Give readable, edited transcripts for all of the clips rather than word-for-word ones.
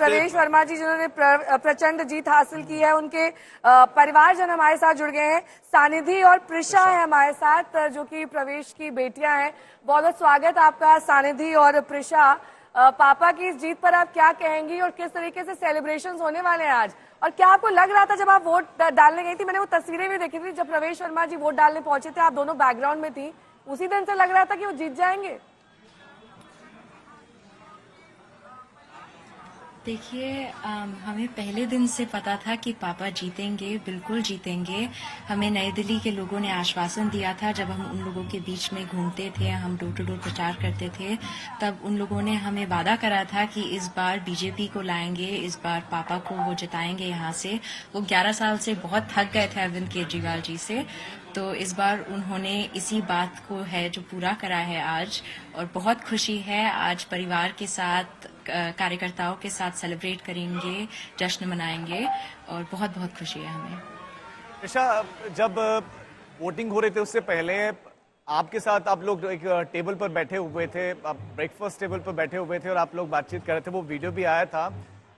प्रवेश वर्मा जी जिन्होंने प्रचंड जीत हासिल की है, उनके परिवारजन हमारे साथ जुड़ गए हैं। सानिधि और प्रिशा है हमारे साथ, जो कि प्रवेश की बेटियां हैं। बहुत बहुत स्वागत आपका सानिधि और प्रिशा। पापा की इस जीत पर आप क्या कहेंगी और किस तरीके से सेलिब्रेशंस होने वाले हैं आज? और क्या आपको लग रहा था जब आप वोट डालने गई थी? मैंने वो तस्वीरें भी देखी थी जब प्रवेश वर्मा जी वोट डालने पहुंचे थे, आप दोनों बैकग्राउंड में थी, उसी दिन से लग रहा था कि वो जीत जाएंगे? देखिए, हमें पहले दिन से पता था कि पापा जीतेंगे, बिल्कुल जीतेंगे। हमें नई दिल्ली के लोगों ने आश्वासन दिया था जब हम उन लोगों के बीच में घूमते थे, हम डोर टू डोर प्रचार करते थे, तब उन लोगों ने हमें वादा करा था कि इस बार बीजेपी को लाएंगे, इस बार पापा को वो जिताएंगे यहाँ से। वो 11 साल से बहुत थक गए थे अरविंद केजरीवाल जी से, तो इस बार उन्होंने इसी बात को है जो पूरा करा है आज। और बहुत खुशी है, आज परिवार के साथ, कार्यकर्ताओं के साथ सेलिब्रेट करेंगे, जश्न मनाएंगे और बहुत बहुत खुशी है हमें। प्रिशा, जब वोटिंग हो रहे थे उससे पहले आपके साथ आप लोग एक टेबल पर बैठे हुए थे, आप ब्रेकफास्ट टेबल पर बैठे हुए थे और आप लोग बातचीत कर रहे थे, वो वीडियो भी आया था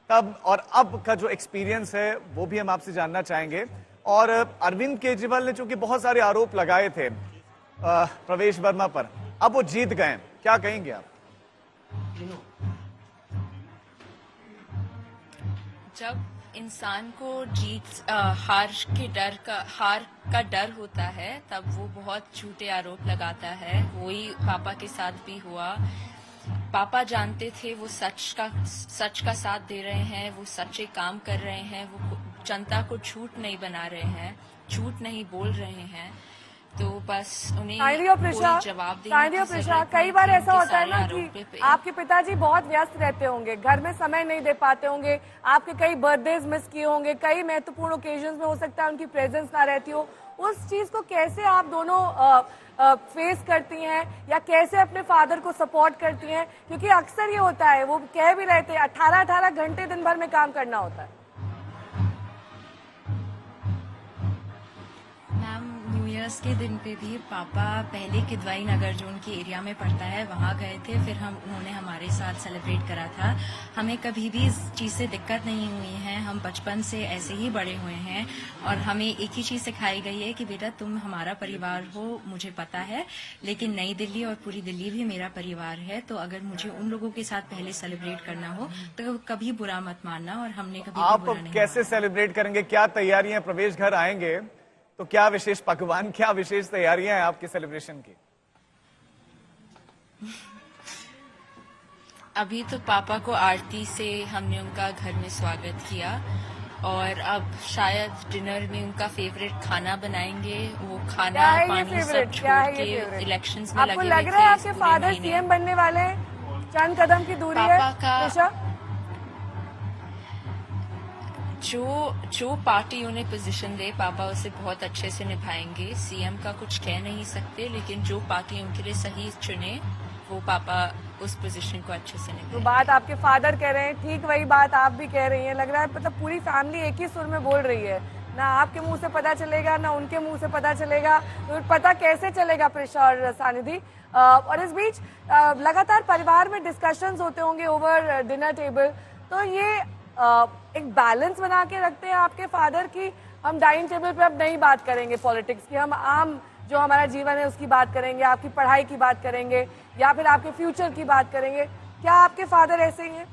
तब, और अब का जो एक्सपीरियंस है वो भी हम आपसे जानना चाहेंगे। और अरविंद केजरीवाल ने चूंकि बहुत सारे आरोप लगाए थे प्रवेश वर्मा पर, अब वो जीत गए, क्या कहेंगे आप? जब इंसान को हार का डर होता है, तब वो बहुत झूठे आरोप लगाता है। वही पापा के साथ भी हुआ। पापा जानते थे वो सच का साथ दे रहे हैं, वो सच्चे काम कर रहे हैं, वो जनता को झूठ नहीं बना रहे हैं, झूठ नहीं बोल रहे हैं। तो बस उन्हें कोई जवाब देने। कई बार ऐसा होता है ना कि आपके पिताजी बहुत व्यस्त रहते होंगे, घर में समय नहीं दे पाते होंगे, आपके कई बर्थडेज मिस किए होंगे, कई महत्वपूर्ण ओकेजन्स में हो सकता है उनकी प्रेजेंस ना रहती हो। उस चीज को कैसे आप दोनों फेस करती हैं या कैसे अपने फादर को सपोर्ट करती हैं? क्योंकि अक्सर ये होता है, वो कह भी रहे थे 18-18 घंटे दिन भर में काम करना होता है। न्यू ईयर्स के दिन पे भी पापा पहले किदवाई नगर जो उनके एरिया में पड़ता है वहाँ गए थे, फिर उन्होंने हमारे साथ सेलिब्रेट करा था। हमें कभी भी इस चीज़ से दिक्कत नहीं हुई है, हम बचपन से ऐसे ही बड़े हुए हैं और हमें एक ही चीज़ सिखाई गई है कि बेटा तुम हमारा परिवार हो, मुझे पता है, लेकिन नई दिल्ली और पूरी दिल्ली भी मेरा परिवार है। तो अगर मुझे उन लोगों के साथ पहले सेलिब्रेट करना हो तो कभी बुरा मत मानना, और हमने कभी आप बुरा नहीं कैसे सेलिब्रेट करेंगे? क्या तैयारियां? प्रवेश घर आएंगे तो क्या विशेष पकवान, क्या विशेष तैयारियां हैं आपके सेलिब्रेशन की? अभी तो पापा को आरती से हमने उनका घर में स्वागत किया और अब शायद डिनर में उनका फेवरेट खाना बनाएंगे। वो खाना पानी सब छोड़ के इलेक्शंस में लगे हुए थे। आपको लग रहा है आपके फादर सीएम बनने वाले हैं? चंद कदम की दूरी है। जो पार्टी उन्हें पोजीशन दे, पापा उसे बहुत अच्छे से निभाएंगे। सीएम का कुछ कह नहीं सकते, लेकिन जो पार्टी उनके लिए सही चुने वो पापा उस पोजीशन को अच्छे से निभाएंगे। तो बात आपके फादर कह रहे हैं, ठीक वही बात आप भी कह रही हैं। लग रहा है मतलब पूरी फैमिली एक ही सुर में बोल रही है, ना आपके मुंह से पता चलेगा ना उनके मुंह से पता चलेगा, तो पता कैसे चलेगा प्रिशा और सानिधि? और इस बीच लगातार परिवार में डिस्कशंस होते होंगे ओवर डिनर टेबल, तो ये एक बैलेंस बना के रखते हैं आपके फादर की हम डाइनिंग टेबल पे अब नहीं बात करेंगे पॉलिटिक्स की, हम आम जो हमारा जीवन है उसकी बात करेंगे, आपकी पढ़ाई की बात करेंगे या फिर आपके फ्यूचर की बात करेंगे? क्या आपके फादर ऐसे ही हैं?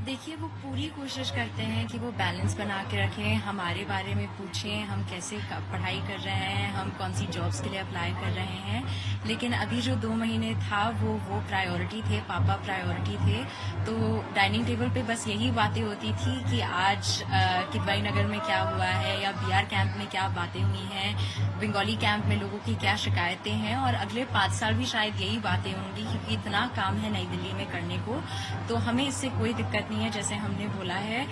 देखिए, वो पूरी कोशिश करते हैं कि वो बैलेंस बना के रखें, हमारे बारे में पूछें, हम कैसे पढ़ाई कर रहे हैं, हम कौन सी जॉब्स के लिए अप्लाई कर रहे हैं। लेकिन अभी जो 2 महीने था वो प्रायोरिटी थे, पापा प्रायोरिटी थे। तो डाइनिंग टेबल पे बस यही बातें होती थी कि आज किदवाई नगर में क्या हुआ है या बीआर कैंप में क्या बातें हुई हैं, बंगाली कैंप में लोगों की क्या शिकायतें हैं, और अगले 5 साल भी शायद यही बातें होंगी क्योंकि इतना काम है नई दिल्ली में करने को। तो हमें इससे कोई दिक्कत नहीं है। जैसे हमने बोला है,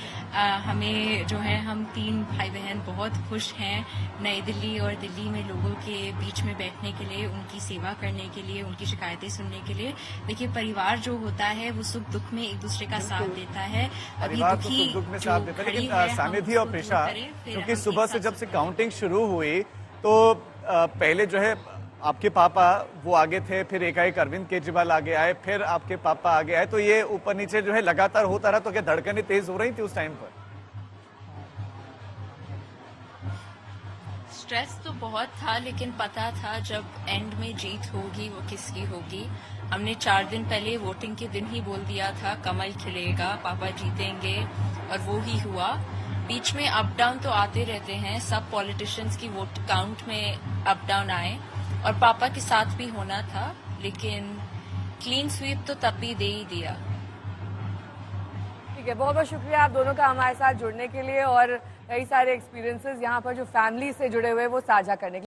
हमें जो है, हम 3 भाई बहन बहुत खुश हैं नई दिल्ली और दिल्ली में लोगों के बीच में बैठने के लिए, उनकी सेवा करने के लिए, उनकी शिकायतें सुनने के लिए। देखिए, परिवार जो होता है वो सुख दुख में एक दूसरे का साथ देता है। अभी दुखी दुख में साथ देता है। लेकिन सानिधि और प्रिशा, क्योंकि सुबह से जब से काउंटिंग शुरू हुई तो पहले जो है आपके पापा वो आगे थे, फिर एकाएक अरविंद केजरीवाल आगे आए, फिर आपके पापा आगे आए, तो ये ऊपर नीचे जो है लगातार होता रहा, तो क्या धड़कनें तेज हो रही थी उस टाइम पर? स्ट्रेस तो बहुत था, लेकिन पता था जब एंड में जीत होगी वो किसकी होगी। हमने 4 दिन पहले वोटिंग के दिन ही बोल दिया था कमल खिलेगा, पापा जीतेंगे, और वो ही हुआ। बीच में अप डाउन तो आते रहते हैं, सब पॉलिटिशियंस की वोट काउंट में अप डाउन आए, और पापा के साथ भी होना था, लेकिन क्लीन स्वीप तो तब भी दे ही दिया। ठीक है, बहुत बहुत शुक्रिया आप दोनों का हमारे साथ जुड़ने के लिए और कई सारे एक्सपीरियंसेस यहाँ पर जो फैमिली से जुड़े हुए वो साझा करने के लिए।